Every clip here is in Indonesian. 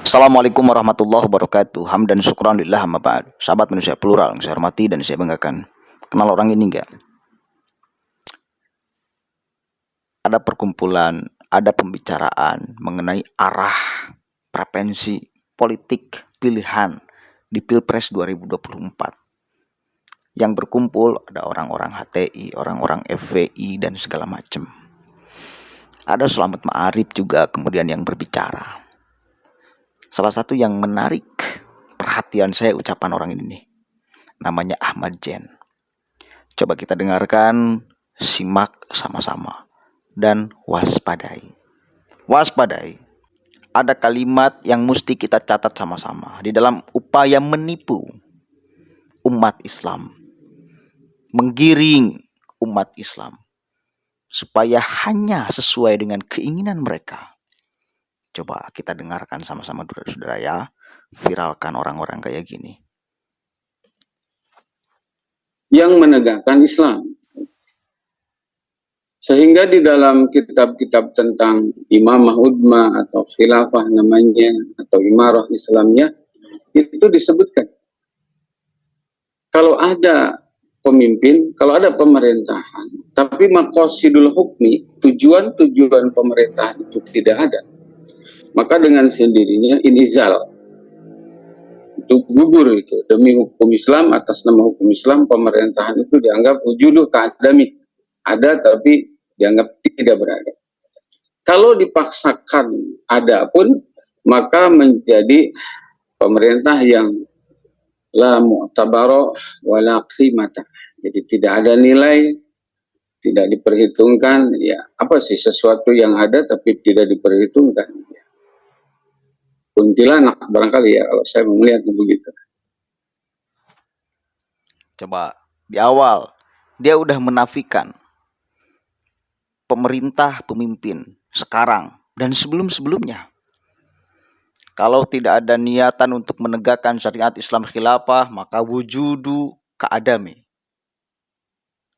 Assalamualaikum warahmatullahi wabarakatuh. Hamdan syukran lillah amma ba'd. Sahabat manusia plural yang saya hormati dan saya banggakan. Kenal orang ini enggak? Ada perkumpulan, ada pembicaraan mengenai arah preferensi politik pilihan di Pilpres 2024. Yang berkumpul ada orang-orang HTI, orang-orang FPI dan segala macam. Ada Selamat Ma'arif juga kemudian yang berbicara. Salah satu yang menarik perhatian saya ucapan orang ini nih. Namanya Ahmad Jen. Coba kita dengarkan, simak sama-sama dan waspadai. Waspadai. Ada kalimat yang mesti kita catat sama-sama di dalam upaya menipu umat Islam, menggiring umat Islam supaya hanya sesuai dengan keinginan mereka. Coba kita dengarkan sama-sama saudara-saudara ya. Viralkan orang-orang kayak gini. Yang menegakkan Islam. Sehingga di dalam kitab-kitab tentang imamah udma atau khilafah namanya, atau imarah Islamnya, itu disebutkan. Kalau ada pemimpin, kalau ada pemerintahan, tapi maqasidul hukmi, tujuan-tujuan pemerintahan itu tidak ada, maka dengan sendirinya inizal, itu gugur itu demi hukum Islam, atas nama hukum Islam pemerintahan itu dianggap wujuduh keadami, ada tapi dianggap tidak berada. Kalau dipaksakan ada pun, maka menjadi pemerintah yang la mu'tabara wa la qimata. Jadi tidak ada nilai, tidak diperhitungkan, ya apa sih sesuatu yang ada tapi tidak diperhitungkan. Kuntilanak barangkali ya kalau saya melihat begitu. Coba di awal dia udah menafikan pemerintah pemimpin sekarang dan sebelum-sebelumnya. Kalau tidak ada niatan untuk menegakkan syariat Islam khilafah, maka wujudu keadami.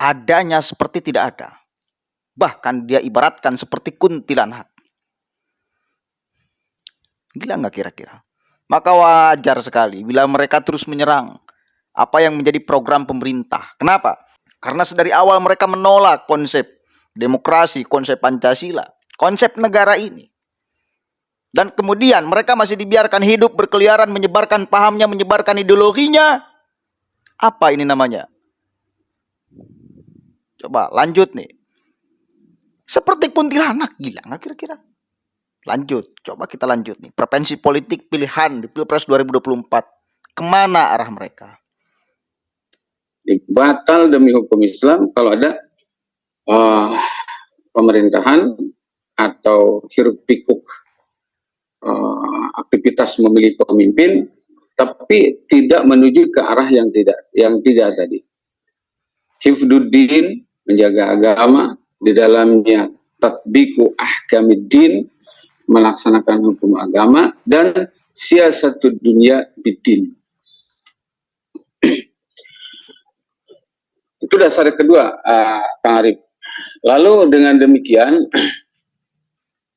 Adanya seperti tidak ada. Bahkan dia ibaratkan seperti kuntilanak. Gila nggak kira-kira? Maka wajar sekali bila mereka terus menyerang apa yang menjadi program pemerintah. Kenapa? Karena sedari awal mereka menolak konsep demokrasi, konsep Pancasila, konsep negara ini. Dan kemudian mereka masih dibiarkan hidup berkeliaran, menyebarkan pahamnya, menyebarkan ideologinya. Apa ini namanya? Coba lanjut nih. Seperti kuntilanak, gila nggak kira-kira? Lanjut, coba kita lanjut nih. Preferensi politik pilihan di Pilpres 2024. Kemana arah mereka? Batal demi hukum Islam kalau ada pemerintahan atau hiruk pikuk aktivitas memilih pemimpin, tapi tidak menuju ke arah yang tidak tadi. Hifduddin, menjaga agama, di dalamnya tatbiku ahkamiddin, melaksanakan hukum agama, dan siasatud dunia bidin. Itu dasar kedua, Kang Arif. Lalu dengan demikian,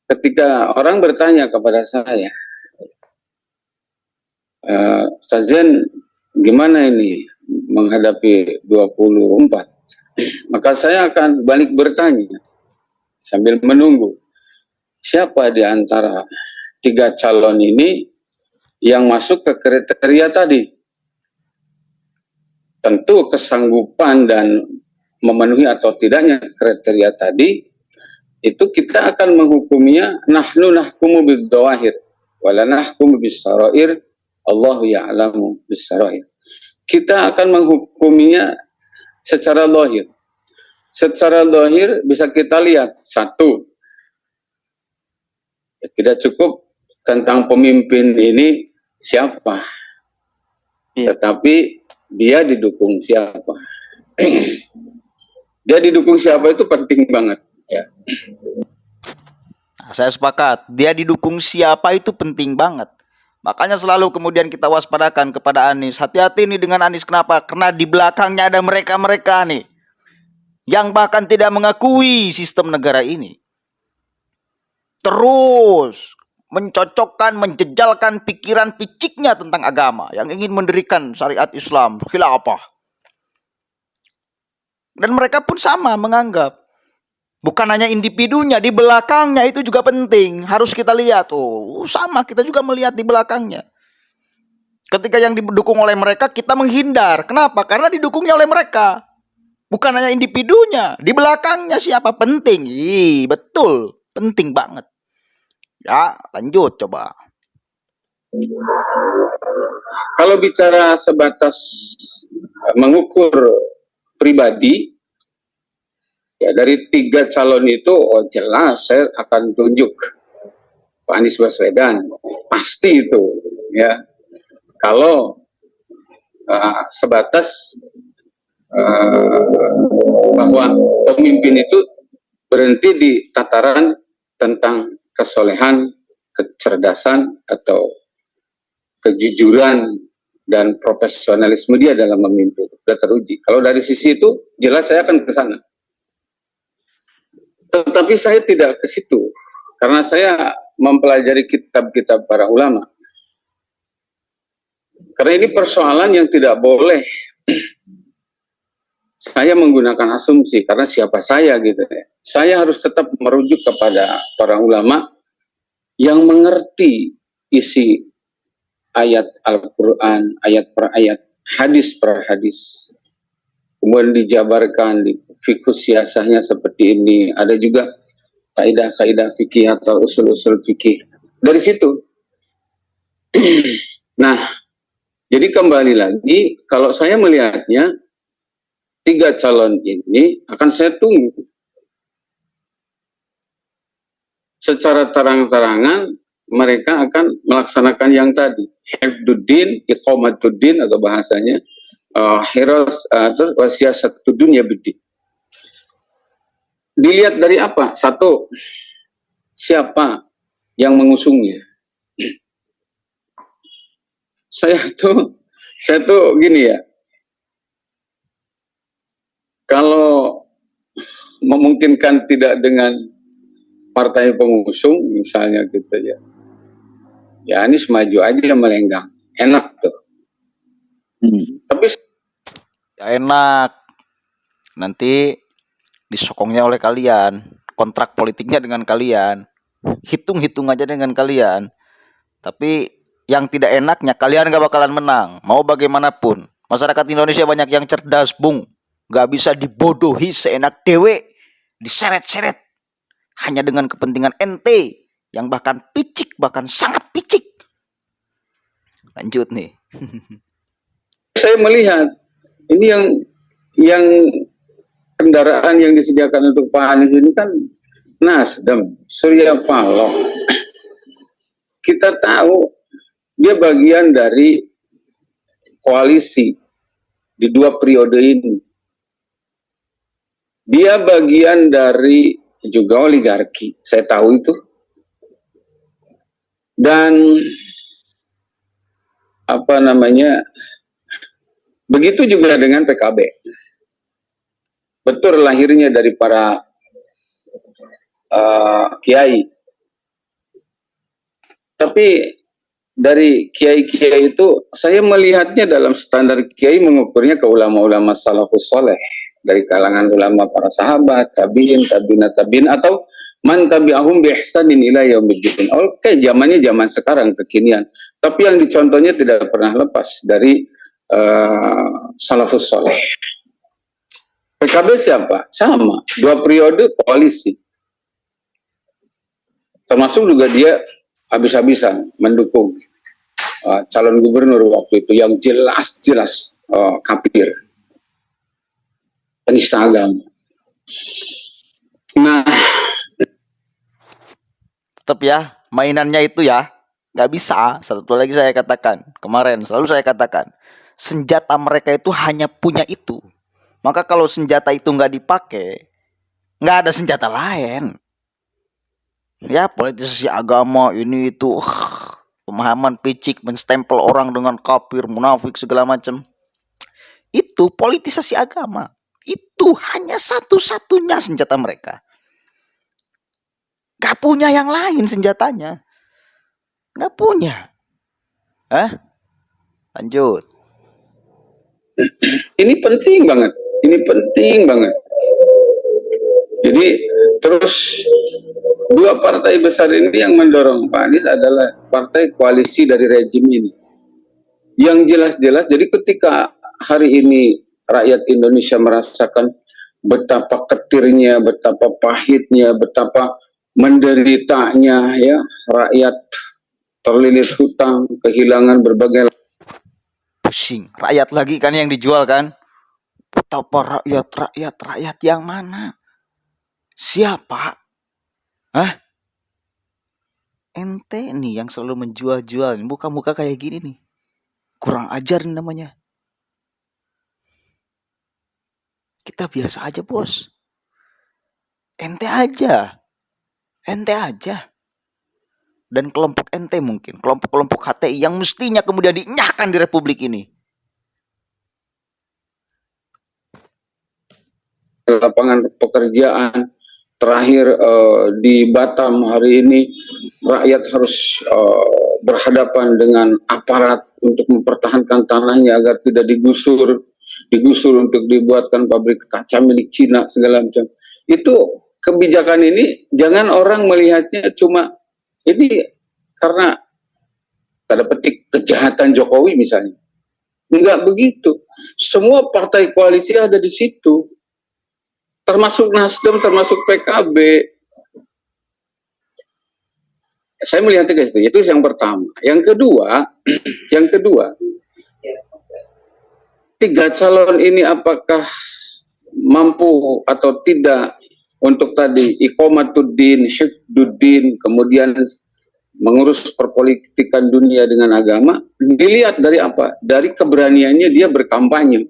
ketika orang bertanya kepada saya, Ustaz Zen, gimana ini menghadapi 24? Maka saya akan balik bertanya sambil menunggu, siapa di antara tiga calon ini yang masuk ke kriteria tadi? Tentu kesanggupan dan memenuhi atau tidaknya kriteria tadi, itu kita akan menghukumnya nahnu nahkumu bid-dhawahir wala nahkumu bis-sarair, Allahu ya'lamu bis-sarair. Kita akan menghukuminya secara zahir. Secara zahir bisa kita lihat, satu, tidak cukup tentang pemimpin ini siapa, tetapi dia didukung siapa. Dia didukung siapa itu penting banget ya. Nah, saya sepakat, dia didukung siapa itu penting banget. Makanya selalu kemudian kita waspadakan kepada Anies. Hati-hati nih dengan Anies, kenapa? Karena di belakangnya ada mereka-mereka nih yang bahkan tidak mengakui sistem negara ini. Terus mencocokkan, menjejalkan pikiran piciknya tentang agama, yang ingin mendirikan syariat Islam, khilafah. Dan mereka pun sama menganggap, bukan hanya individunya, di belakangnya itu juga penting. Harus kita lihat, sama kita juga melihat di belakangnya. Ketika yang didukung oleh mereka, kita menghindar. Kenapa? Karena didukungnya oleh mereka. Bukan hanya individunya, di belakangnya siapa penting. Betul, penting banget. Ya, lanjut coba. Kalau bicara sebatas mengukur pribadi, ya dari 3 calon itu jelas saya akan tunjuk Pak Anies Baswedan, pasti itu ya. Kalau sebatas bahwa pemimpin itu berhenti di tataran tentang kesolehan, kecerdasan, atau kejujuran dan profesionalisme dia dalam memimpin, sudah teruji. Kalau dari sisi itu jelas saya akan ke sana. Tetapi saya tidak ke situ karena saya mempelajari kitab-kitab para ulama. Karena ini persoalan yang tidak boleh saya menggunakan asumsi, karena siapa saya gitu ya. Saya harus tetap merujuk kepada para ulama yang mengerti isi ayat Al-Quran, ayat per ayat, hadis per hadis. Kemudian dijabarkan di fikih siasahnya seperti ini. Ada juga kaidah-kaidah fikih atau usul-usul fikih. Dari situ. Nah, jadi kembali lagi, kalau saya melihatnya, 3 calon ini akan saya tunggu secara terang-terangan. Mereka akan melaksanakan yang tadi, hifduddin, iqamatuddin atau bahasanya hiras atau wasiasatu dunya bidin. Dilihat dari apa? Satu, siapa yang mengusungnya. Saya tuh gini ya, kalau memungkinkan tidak dengan partai pengusung misalnya gitu ya, ya Anies maju aja melenggang, enak tuh. Tapi ya enak, nanti disokongnya oleh kalian, kontrak politiknya dengan kalian, hitung aja dengan kalian. Tapi yang tidak enaknya, kalian gak bakalan menang, mau bagaimanapun. Masyarakat Indonesia banyak yang cerdas, Bung. Gak bisa dibodohi seenak dewe, diseret-seret hanya dengan kepentingan ente yang bahkan picik, bahkan sangat picik. Lanjut nih. Saya melihat ini yang kendaraan yang disediakan untuk Pak Anies ini kan Nasdem, Surya Paloh. Kita tahu dia bagian dari koalisi di 2 periode ini. Dia bagian dari juga oligarki, saya tahu itu. Dan apa namanya, begitu juga dengan PKB. Betul lahirnya dari para kiai. Tapi dari kiai-kiai itu, saya melihatnya dalam standar kiai mengukurnya ke ulama-ulama salafus soleh. Dari kalangan ulama para sahabat, tabi'in, tabi'in, atau man tabi'ahum bi ihsanin ila yaumiddin. Oke, zamannya zaman sekarang, kekinian. Tapi yang dicontohnya tidak pernah lepas dari salafus soleh. PKB siapa? Sama, 2 periode koalisi. Termasuk juga dia habis-habisan mendukung calon gubernur waktu itu yang jelas-jelas kafir, penista agama. Nah, tetap ya, mainannya itu ya nggak bisa. Satu lagi saya katakan, kemarin selalu saya katakan, senjata mereka itu hanya punya itu. Maka kalau senjata itu nggak dipakai, nggak ada senjata lain. Ya, politisasi agama ini itu pemahaman picik, menstempel orang dengan kafir, munafik, segala macam. Itu politisasi agama. Itu hanya satu-satunya senjata mereka. Gak punya yang lain senjatanya. Nggak punya. Lanjut. Ini penting banget. Ini penting banget. Jadi terus dua partai besar ini yang mendorong Pak Anies adalah partai koalisi dari rejim ini. Yang jelas-jelas, jadi ketika hari ini rakyat Indonesia merasakan betapa ketirnya, betapa pahitnya, betapa menderitanya ya rakyat, terlilit hutang, kehilangan berbagai, Pusing. Rakyat lagi kan yang dijual kan. Betapa rakyat yang mana? Siapa? Ente nih yang selalu menjual-jual. Muka-muka kayak gini nih. Kurang ajar nih namanya. Kita biasa aja, bos. Ente aja. Dan kelompok ente mungkin. Kelompok-kelompok HTI yang mestinya kemudian dinyahkan di Republik ini. lapangan pekerjaan. Terakhir di Batam hari ini rakyat harus berhadapan dengan aparat untuk mempertahankan tanahnya agar tidak digusur untuk dibuatkan pabrik kaca milik Cina segala macam. Itu kebijakan ini jangan orang melihatnya cuma ini karena tanda petik kejahatan Jokowi misalnya. Enggak begitu. Semua partai koalisi ada di situ. Termasuk Nasdem, termasuk PKB. Saya melihatnya ke situ. Itu yang pertama. Yang kedua, tiga calon ini apakah mampu atau tidak untuk tadi iqomatuddin, hifduddin, kemudian mengurus perpolitikan dunia dengan agama, dilihat dari apa? Dari keberaniannya dia berkampanye.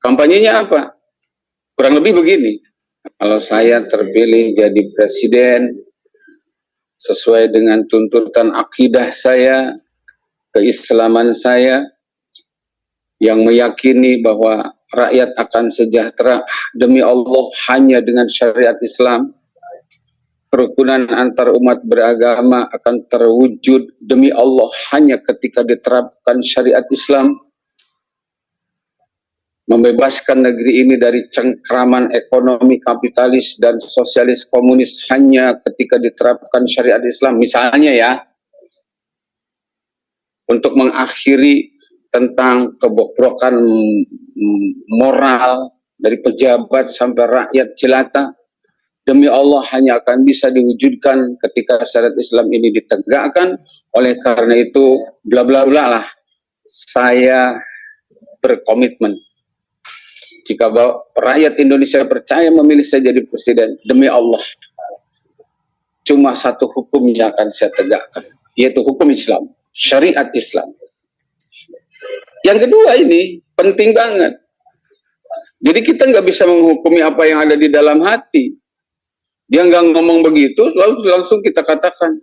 Kampanyenya apa? Kurang lebih begini, kalau saya terpilih jadi presiden sesuai dengan tuntutan akidah saya, keislaman saya, yang meyakini bahwa rakyat akan sejahtera demi Allah hanya dengan syariat Islam, kerukunan antar umat beragama akan terwujud demi Allah hanya ketika diterapkan syariat Islam, membebaskan negeri ini dari cengkraman ekonomi kapitalis dan sosialis komunis hanya ketika diterapkan syariat Islam. Misalnya ya, untuk mengakhiri tentang kebobrokan moral dari pejabat sampai rakyat jelata, demi Allah hanya akan bisa diwujudkan ketika syariat Islam ini ditegakkan. Oleh karena itu, bla bla bla lah, saya berkomitmen. Jika rakyat Indonesia percaya memilih saya jadi presiden, demi Allah, cuma satu hukum yang akan saya tegakkan, yaitu hukum Islam, syariat Islam. Yang kedua ini penting banget. Jadi kita nggak bisa menghukumi apa yang ada di dalam hati. Dia nggak ngomong begitu, lalu langsung kita katakan,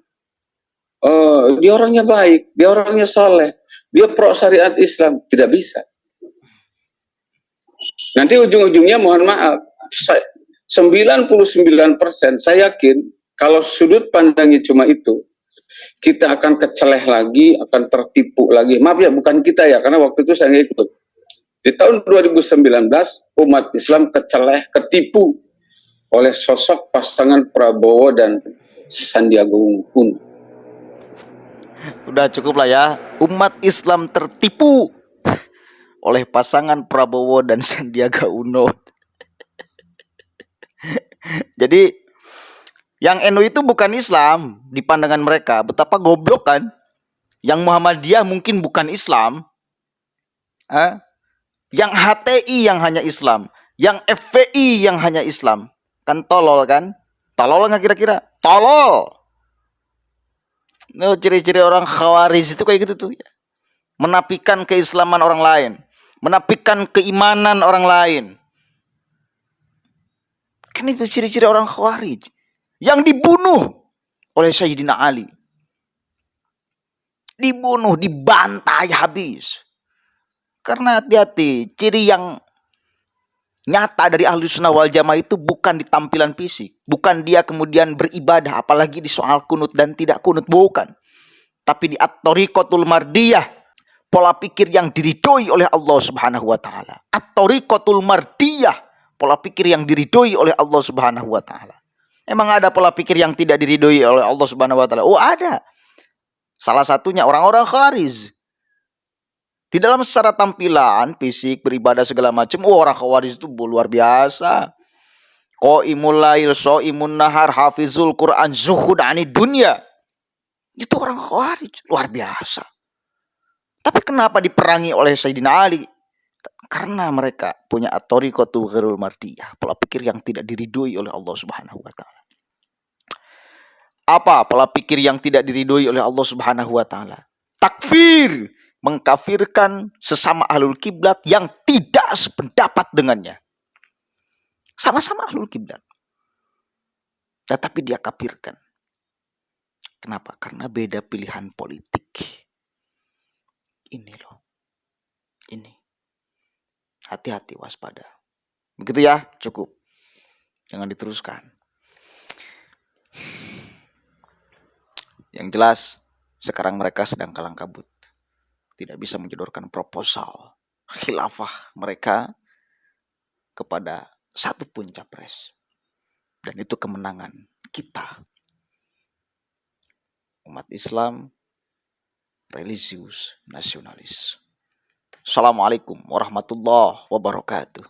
dia orangnya baik, dia orangnya soleh, dia pro syariat Islam. Tidak bisa. Nanti ujung-ujungnya mohon maaf, 99% saya yakin kalau sudut pandangnya cuma itu, kita akan keceleh lagi, akan tertipu lagi. Maaf ya, bukan kita ya, karena waktu itu saya nggak ikut. Di tahun 2019, umat Islam keceleh, ketipu oleh sosok pasangan Prabowo dan Sandiaga Uno. Udah cukup lah ya. Umat Islam tertipu oleh pasangan Prabowo dan Sandiaga Uno. Jadi yang NU itu bukan Islam di pandangan mereka. Betapa goblok kan. Yang Muhammadiyah mungkin bukan Islam. Yang HTI yang hanya Islam. Yang FPI yang hanya Islam. Kan tolol kan? Tolol nggak kira-kira? Tolol. Nah, ciri-ciri orang khawarij itu kayak gitu tuh. Menafikan keislaman orang lain. Menafikan keimanan orang lain. Kan itu ciri-ciri orang khawarij. Yang dibunuh oleh Sayyidina Ali. Dibunuh, dibantai habis. Karena hati-hati, ciri yang nyata dari ahli sunnah wal jamaah itu bukan di tampilan fisik, bukan dia kemudian beribadah, apalagi di soal kunut dan tidak kunut, bukan. Tapi di at-thariqatul mardiyah, pola pikir yang diridhoi oleh Allah Subhanahu wa taala. At-thariqatul mardiyah, pola pikir yang diridhoi oleh Allah Subhanahu wa taala. Emang ada pola pikir yang tidak diridhoi oleh Allah Subhanahu wa taala? Oh, ada. Salah satunya orang-orang Khawarij. Di dalam secara tampilan, fisik, beribadah segala macam, orang Khawarij itu luar biasa. Qaimul lail, shaimun nahar, hafizul Quran, zuhud anid dunya. Itu orang Khawarij, luar biasa. Tapi kenapa diperangi oleh Sayyidina Ali? Karena mereka punya at-thariqatul ghairul mardiyah, pola pikir yang tidak diridhoi oleh Allah Subhanahu wa taala. Apa pola pikir yang tidak diridhoi oleh Allah Subhanahu wa taala? Takfir, mengkafirkan sesama ahlul kiblat yang tidak sependapat dengannya. Sama-sama ahlul kiblat, tetapi dia kafirkan. Kenapa? Karena beda pilihan politik. Ini loh. Ini. Hati-hati, waspada. Begitu ya, cukup. Jangan diteruskan. Yang jelas, sekarang mereka sedang kalang kabut. Tidak bisa menjodorkan proposal khilafah mereka kepada satu pun capres. Dan itu kemenangan kita. Umat Islam, religius, nasionalis. Assalamualaikum warahmatullahi wabarakatuh.